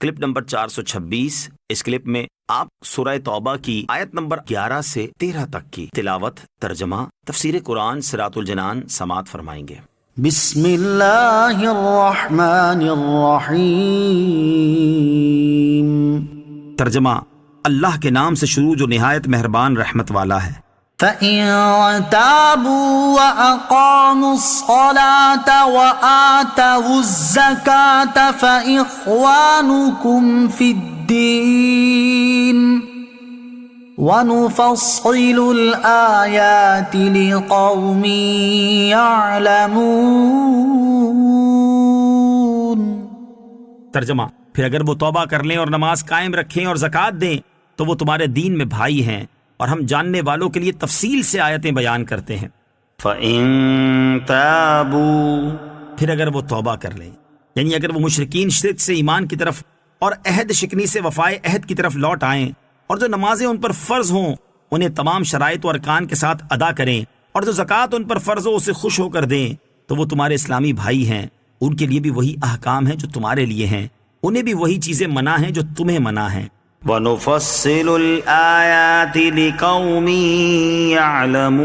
Clip number 426۔ اس clip میں آپ سورہ توبہ کی آیت نمبر 11 سے 13 تک کی تلاوت، ترجمہ، تفسیر قرآن صراط الجنان سماعت فرمائیں گے۔ بسم اللہ الرحمن الرحیم۔ ترجمہ، اللہ کے نام سے شروع جو نہایت مہربان رحمت والا ہے۔ فَإِن تَابُوا وَأَقَامُوا الصَّلَاةَ وَآتَوُا الزَّكَاةَ فَإِخْوَانُكُمْ فِي الدِّينِ وَنُفَصِّلُ الْآيَاتِ لِقَوْمٍ يَعْلَمُونَ۔ ترجمہ، پھر اگر وہ توبہ کر لیں اور نماز قائم رکھیں اور زکوٰۃ دیں تو وہ تمہارے دین میں بھائی ہیں، اور ہم جاننے والوں کے لیے تفصیل سے آیتیں بیان کرتے ہیں۔ فَإِن تَابُوا، پھر اگر وہ توبہ کر لیں، یعنی اگر وہ مشرکین شرک سے ایمان کی طرف اور عہد شکنی سے وفائے عہد کی طرف لوٹ آئیں، اور جو نمازیں ان پر فرض ہوں انہیں تمام شرائط و ارکان کے ساتھ ادا کریں، اور جو زکوٰۃ ان پر فرض ہو اسے خوش ہو کر دیں، تو وہ تمہارے اسلامی بھائی ہیں، ان کے لیے بھی وہی احکام ہیں جو تمہارے لیے ہیں، انہیں بھی وہی چیزیں منع ہیں جو تمہیں منع ہیں۔ وَنُفَصِّلُ الْآيَاتِ لِقَوْمٍ يَعْلَمُونَ،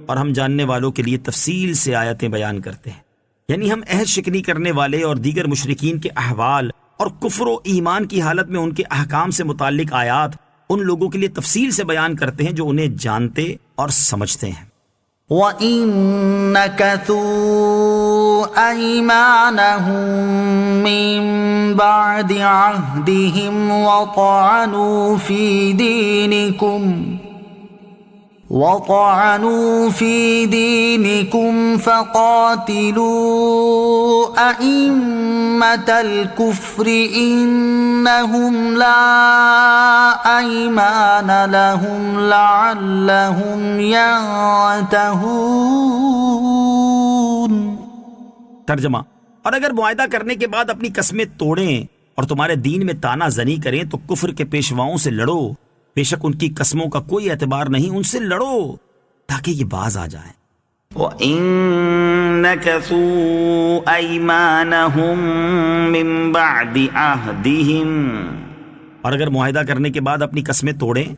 اور ہم جاننے والوں کے لیے تفصیل سے آیتیں بیان کرتے ہیں، یعنی ہم عہد شکنی کرنے والے اور دیگر مشرکین کے احوال اور کفر و ایمان کی حالت میں ان کے احکام سے متعلق آیات ان لوگوں کے لیے تفصیل سے بیان کرتے ہیں جو انہیں جانتے اور سمجھتے ہیں۔ وَإِن نَكَثُوا أَيْمَانَهُم مِّن بَعْدِ عَهْدِهِمْ وَطَعَنُوا فِي دِينِكُمْ فَقَاتِلُوا أَئِمَّةَ الْكُفْرِ إِنَّهُمْ لَا أَيْمَانَ لَهُمْ لَعَلَّهُمْ يَنْتَهُونَ۔ ترجمہ، اور اگر معاہدہ کرنے کے بعد اپنی قسمیں توڑیں اور تمہارے دین میں تانا زنی کریں تو کفر کے پیشواؤں سے لڑو، بے شک ان کی قسموں کا کوئی اعتبار نہیں، ان سے لڑو تاکہ یہ باز آ جائیں۔ وَإِن نَكَثُوا أَيْمَانَهُم مِّن بَعْدِ عَهْدِهِمْ، اور اگر معاہدہ کرنے کے بعد اپنی قسمیں توڑیں،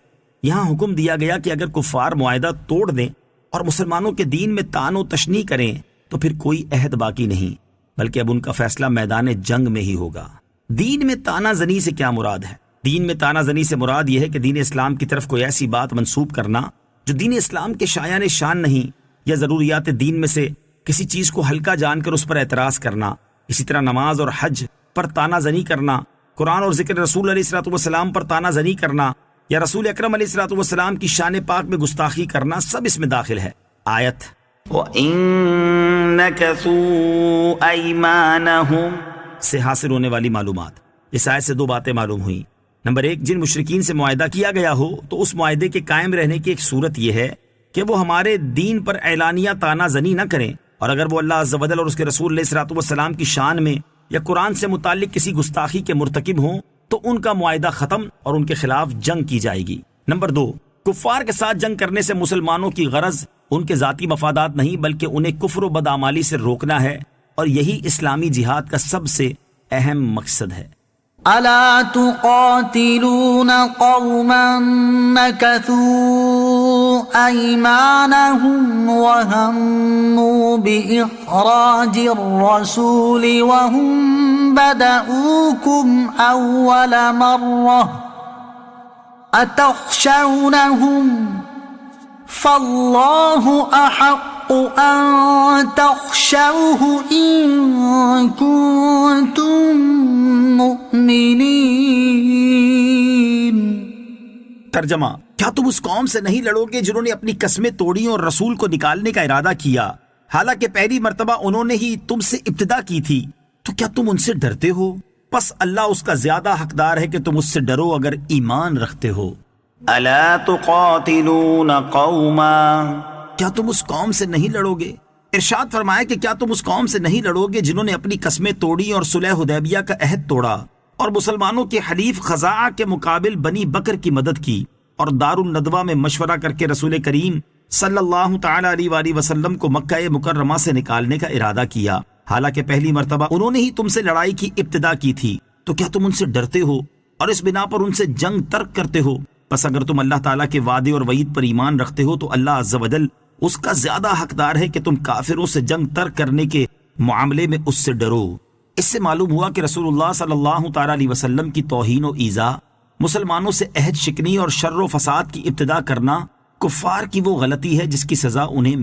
یہاں حکم دیا گیا کہ اگر کفار معاہدہ توڑ دیں اور مسلمانوں کے دین میں تان و تشنی کریں تو پھر کوئی عہد باقی نہیں، بلکہ اب ان کا فیصلہ میدان جنگ میں ہی ہوگا۔ دین میں تانا زنی سے کیا مراد ہے؟ دین میں تانا زنی سے مراد یہ ہے کہ دین اسلام کی طرف کوئی ایسی بات منسوب کرنا جو دین اسلام کے شایان شان نہیں، یا ضروریات دین میں سے کسی چیز کو ہلکا جان کر اس پر اعتراض کرنا۔ اسی طرح نماز اور حج پر تانا زنی کرنا، قرآن اور ذکر رسول علیہ الصلوۃ والسلام پر تانا زنی کرنا، یا رسول اکرم علیہ الصلوۃ والسلام کی شان پاک میں گستاخی کرنا، سب اس میں داخل ہے۔ آیت وَإِن نَكَثُوا أَيْمَانَهُمْ سے حاصل ہونے والی معلومات۔ اس آیت سے دو باتیں معلوم ہوئیں۔ نمبر ایک، جن مشرکین سے معاہدہ کیا گیا ہو تو اس معاہدے کے قائم رہنے کی ایک صورت یہ ہے کہ وہ ہمارے دین پر اعلانیہ تانا زنی نہ کریں، اور اگر وہ اللہ عز و جل اور اس کے رسول علیہ الصلوۃ والسلام کی شان میں یا قرآن سے متعلق کسی گستاخی کے مرتکب ہوں تو ان کا معاہدہ ختم اور ان کے خلاف جنگ کی جائے گی۔ نمبر دو، کفار کے ساتھ جنگ کرنے سے مسلمانوں کی غرض ان کے ذاتی مفادات نہیں بلکہ انہیں کفر و بدعمالی سے روکنا ہے، اور یہی اسلامی جہاد کا سب سے اہم مقصد ہے۔ أَلَا تُقَاتِلُونَ قَوْمًا نَكَثُوا أَيْمَانَهُمْ وَهَمُّوا بِإِخْرَاجِ الرَّسُولِ وَهُمْ بَدَؤُوكُمْ أَوَّلَ مَرَّةٍ أَتَخْشَوْنَهُمْ فَاللَّهُ أَحَقُّ أَن تَخْشَوْهُ إِن كُنتُم مؤمنین۔ ترجمہ، کیا تم اس قوم سے نہیں لڑو گے جنہوں نے اپنی قسمیں توڑی اور رسول کو نکالنے کا ارادہ کیا، حالانکہ پہلی مرتبہ انہوں نے ہی تم سے ابتدا کی تھی؟ تو کیا تم ان سے ڈرتے ہو؟ پس اللہ اس کا زیادہ حقدار ہے کہ تم اس سے ڈرو اگر ایمان رکھتے ہو۔ أَلَا تُقَاتِلُونَ قَوْمًا، کیا تم اس قوم سے نہیں لڑو گے؟ ارشاد فرمایا کہ کیا تم اس قوم سے نہیں لڑو گے جنہوں نے اپنی قسمیں توڑی اور صلح حدیبیہ کا عہد توڑا، اور مسلمانوں کے حلیف خزاعہ کے مقابل بنی بکر کی مدد کی، اور دار الندوہ میں مشورہ کر کے رسول کریم صلی اللہ تعالی علیہ وآلہ وسلم کو مکہ مکرمہ سے نکالنے کا ارادہ کیا، حالانکہ پہلی مرتبہ انہوں نے ہی تم سے لڑائی کی ابتدا کی تھی، تو کیا تم ان سے ڈرتے ہو اور اس بنا پر ان سے جنگ ترک کرتے ہو؟ بس اگر تم اللہ تعالیٰ کے وعدے اور وعید پر ایمان رکھتے ہو تو اللہ عز و جل اس کا زیادہ حقدار ہے کہ تم کافروں سے جنگ ترک کرنے کے معاملے میں اس سے ڈرو۔ اس سے معلوم ہوا کہ رسول اللہ صلی اللہ تعالیٰ علیہ وسلم کی توہین و ایذا، مسلمانوں سے عہد شکنی اور شر و فساد کی ابتدا کرنا کفار کی وہ غلطی ہے جس کی سزا انہیں